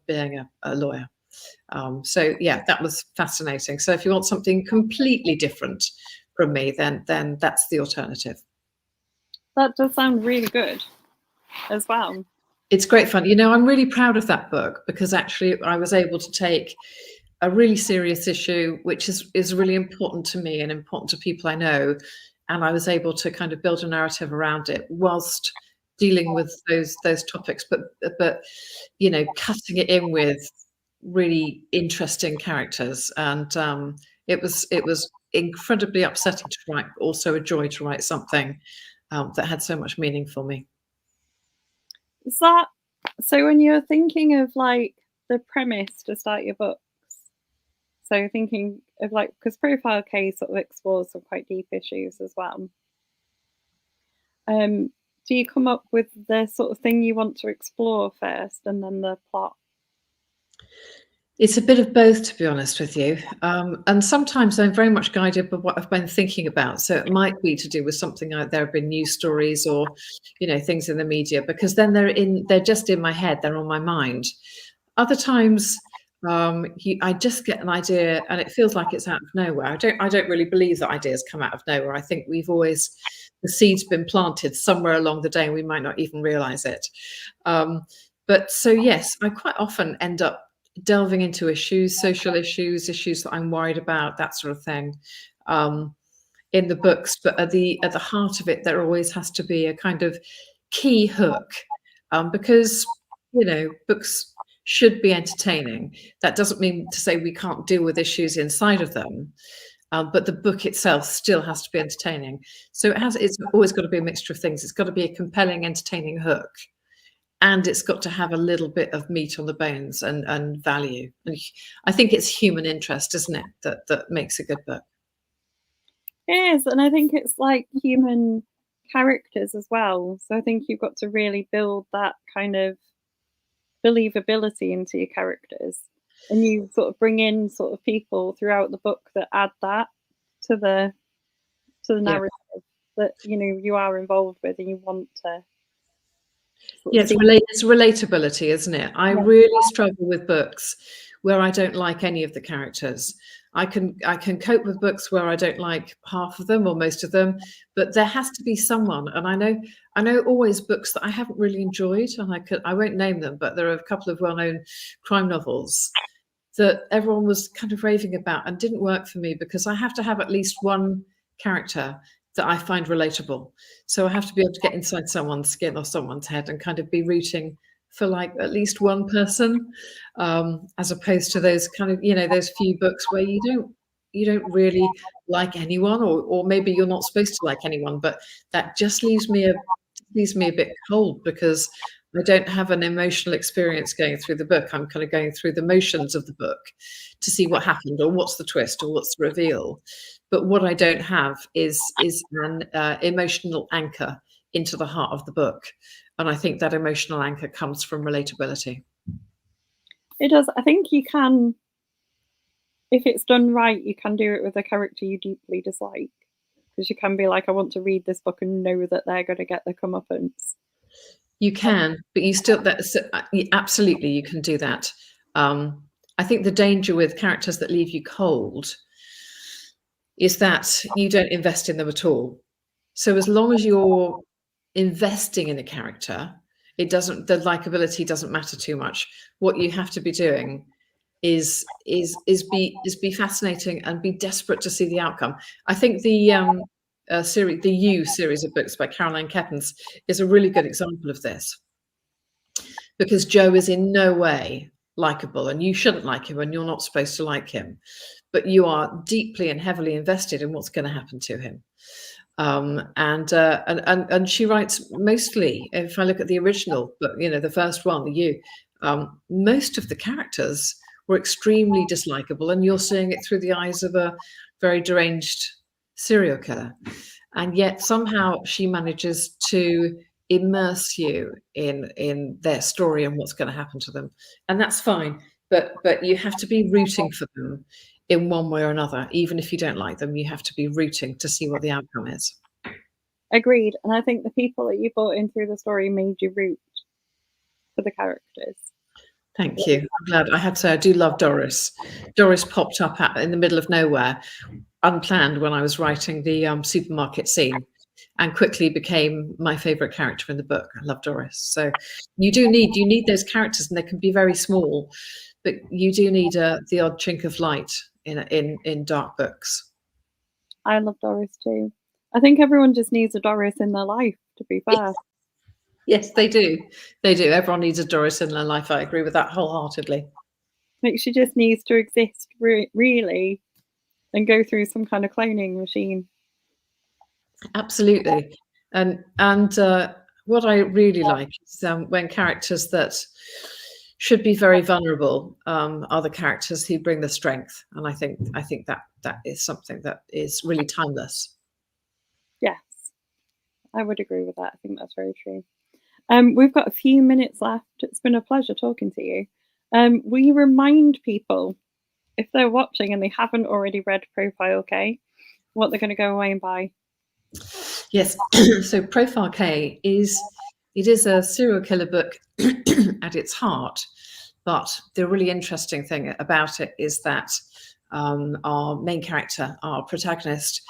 being a lawyer. So yeah, that was fascinating. So if you want something completely different from me, then that's the alternative. That does sound really good as well. It's great fun. I'm really proud of that book because actually I was able to take a really serious issue, which is really important to me and important to people I know, and I was able to kind of build a narrative around it whilst dealing with those topics, but cutting it in with really interesting characters, and it was incredibly upsetting to write, but also a joy to write something that had so much meaning for me. Is that so? When you're thinking of like the premise to start your books, so thinking of like, because Profile K sort of explores some quite deep issues as well. Do you come up with the sort of thing you want to explore first, and then the plot? It's a bit of both, to be honest with you. And sometimes I'm very much guided by what I've been thinking about. So it might be to do with something like there have been news stories or, things in the media, because then they're just in my head, they're on my mind. Other times, I just get an idea and it feels like it's out of nowhere. I don't really believe that ideas come out of nowhere. I think the seed's been planted somewhere along the day and we might not even realize it. But so yes, I quite often end up delving into issues, social issues that I'm worried about, that sort of thing, in the books. But at the heart of it, there always has to be a kind of key hook, because books should be entertaining. That doesn't mean to say we can't deal with issues inside of them, but the book itself still has to be entertaining. So it's always got to be a mixture of things. It's got to be a compelling, entertaining hook, and it's got to have a little bit of meat on the bones and value. And I think it's human interest, isn't it, that makes a good book. It is, and I think it's like human characters as well. So I think you've got to really build that kind of believability into your characters, and you sort of bring in sort of people throughout the book that add that to the narrative that you are involved with and you want to. Yeah, it's relatability, isn't it? I really struggle with books where I don't like any of the characters. I can cope with books where I don't like half of them or most of them, but there has to be someone. And I know always books that I haven't really enjoyed, and I won't name them, but there are a couple of well-known crime novels that everyone was kind of raving about and didn't work for me because I have to have at least one character that I find relatable. So I have to be able to get inside someone's skin or someone's head and kind of be rooting for like at least one person, as opposed to those kind of, those few books where you don't really like anyone, or maybe you're not supposed to like anyone, but that just leaves me a bit cold because I don't have an emotional experience going through the book. I'm kind of going through the motions of the book to see what happened or what's the twist or what's the reveal. But what I don't have is an emotional anchor into the heart of the book. And I think that emotional anchor comes from relatability. It does. I think you can, if it's done right, you can do it with a character you deeply dislike. Because you can be like, I want to read this book and know that they're going to get their comeuppance. You can, but you still, absolutely, you can do that. I think the danger with characters that leave you cold is that you don't invest in them at all. So as long as you're investing in a character, the likability doesn't matter too much. What you have to be doing is be fascinating and be desperate to see the outcome. I think the series of books by Caroline Keppens is a really good example of this, because Joe is in no way likable, and you shouldn't like him, and you're not supposed to like him, but you are deeply and heavily invested in what's going to happen to him. And she writes mostly, if I look at the original, but the first one, most of the characters were extremely dislikable, and you're seeing it through the eyes of a very deranged serial killer. And yet somehow she manages to immerse you in their story and what's going to happen to them. And that's fine. But you have to be rooting for them in one way or another. Even if you don't like them, you have to be rooting to see what the outcome is. Agreed. And I think the people that you brought in through the story made you root for the characters. Thank you. I'm glad. I have to say, I do love Doris. Doris popped up in the middle of nowhere, unplanned, when I was writing the supermarket scene, and quickly became my favorite character in the book. I love Doris. So you need those characters, and they can be very small, but you do need the odd chink of light in dark books. I love Doris too. I think everyone just needs a Doris in their life, to be fair. Yes, they do. They do. Everyone needs a Doris in their life. I agree with that wholeheartedly. Like, she just needs to exist, really, and go through some kind of cloning machine. Absolutely. And what I really like is when characters that should be very vulnerable are the characters who bring the strength. And I think that is something that is really timeless. Yes, I would agree with that. I think that's very true. We've got a few minutes left. It's been a pleasure talking to you. Will you remind people, if they're watching and they haven't already read Profile K, what they're going to go away and buy? Yes. So Profile K is a serial killer book at its heart, but the really interesting thing about it is that our main character, our protagonist,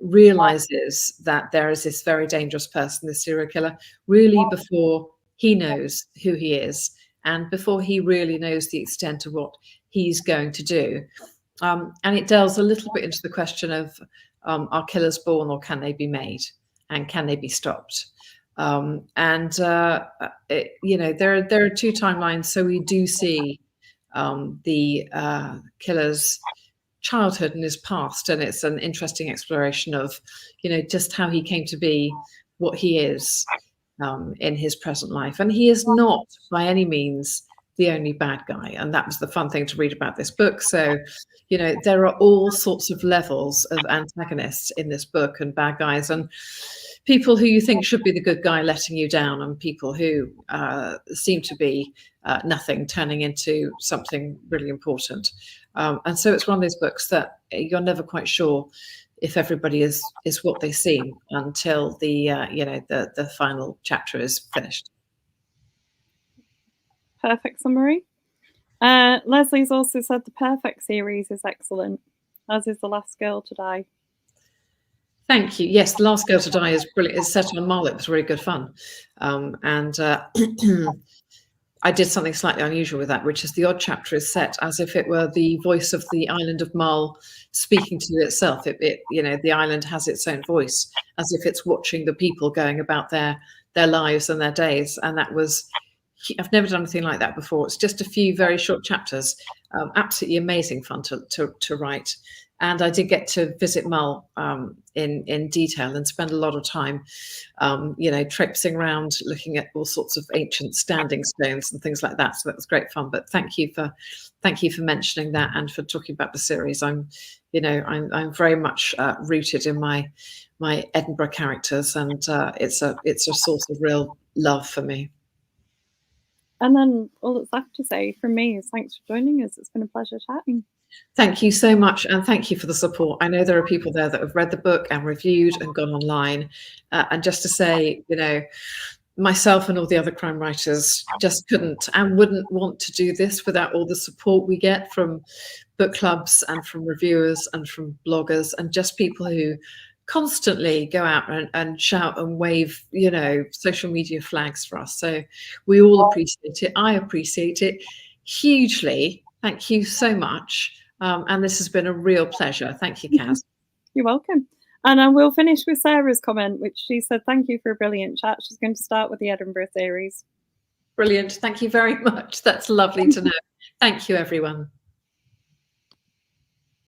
realizes that there is this very dangerous person, this serial killer, really before he knows who he is and before he really knows the extent of what he's going to do. And it delves a little bit into the question of, are killers born, or can they be made, and can they be stopped? There are two timelines. So we do see the killer's childhood and his past, and it's an interesting exploration of just how he came to be what he is in his present life. And he is not by any means the only bad guy, and that was the fun thing to read about this book. So there are all sorts of levels of antagonists in this book, and bad guys, and people who you think should be the good guy letting you down, and people who seem to be nothing turning into something really important. And so it's one of those books that you're never quite sure if everybody is what they seem until the final chapter is finished. Perfect summary. Leslie's also said the Perfect series is excellent, as is The Last Girl to Die. Thank you. Yes, The Last Girl to Die is brilliant. It's set on Mull. It was really good fun. I did something slightly unusual with that, which is the odd chapter is set as if it were the voice of the island of Mull speaking to itself. The island has its own voice, as if it's watching the people going about their lives and their days. And I've never done anything like that before. It's just a few very short chapters, absolutely amazing fun to write. And I did get to visit Mull in detail and spend a lot of time, traipsing around, looking at all sorts of ancient standing stones and things like that. So that was great fun. But thank you for mentioning that and for talking about the series. I'm very much rooted in my Edinburgh characters, and it's a source of real love for me. And then all that's left to say from me is thanks for joining us. It's been a pleasure chatting. Thank you so much, and thank you for the support. I know there are people there that have read the book and reviewed and gone online. And just to say, myself and all the other crime writers just couldn't and wouldn't want to do this without all the support we get from book clubs and from reviewers and from bloggers and just people who constantly go out and shout and wave, social media flags for us. So we all appreciate it. I appreciate it hugely. Thank you so much. And this has been a real pleasure. Thank you, Kaz. You're welcome. And I will finish with Sarah's comment, which she said, thank you for a brilliant chat. She's going to start with the Edinburgh series. Brilliant. Thank you very much. That's lovely to know. Thank you, everyone.